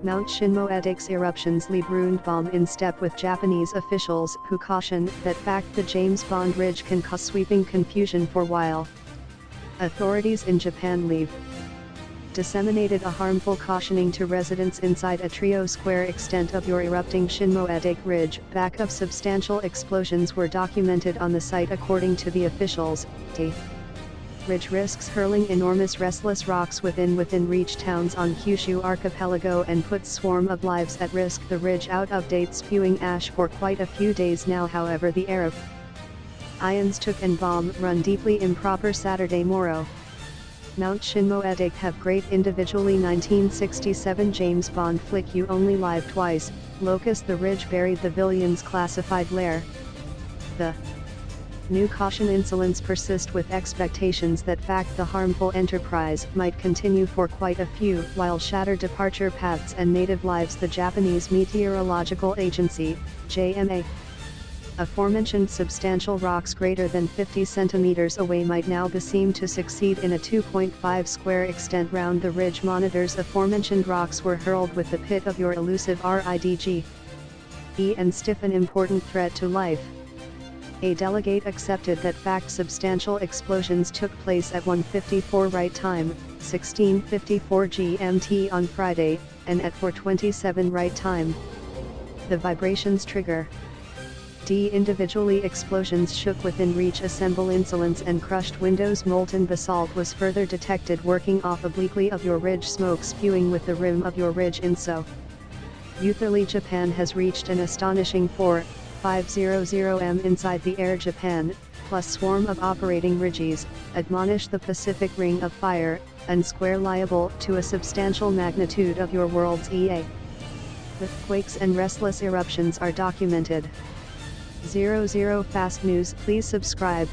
Mount Shinmoetik's eruptions leave ruined bomb in step with Japanese officials who caution that fact the James Bond Ridge can cause sweeping confusion for while. Authorities in Japan leave disseminated a harmful cautioning to residents inside a trio square extent of your erupting Shinmoetik Ridge. Back of substantial explosions were documented on the site according to the officials. The ridge risks hurling enormous restless rocks within reach towns on Kyushu archipelago and puts swarm of lives at risk. The ridge out of date spewing ash for quite a few days now. However, the Arab ions took and bomb run deeply improper Saturday morrow. Mount Shinmoetik have great individually 1967 James Bond flick You Only Live Twice, Locust the ridge buried the villain's classified lair. The new caution insolence persist with expectations that fact the harmful enterprise might continue for quite a few while shatter departure paths and native lives. The Japanese Meteorological Agency, JMA, aforementioned substantial rocks greater than 50 centimeters away might now be seen to succeed in a 2.5 square extent round the ridge. Monitors aforementioned rocks were hurled with the pit of your elusive RIDG and stiff an important threat to life. A delegate accepted that fact substantial explosions took place at 1:54 right time, 16:54 GMT on Friday, and at 4:27 right time. The vibrations trigger individually explosions shook within reach assemble insolence and crushed windows. Molten basalt was further detected working off obliquely of your ridge, smoke spewing with the rim of your ridge in so. Youthfully Japan has reached an astonishing 4,500 m inside the air. Japan, plus swarm of operating ridges, admonish the Pacific Ring of Fire, and square liable to a substantial magnitude of your world's EA. Earthquakes and restless eruptions are documented. 00 Fast News. Please subscribe.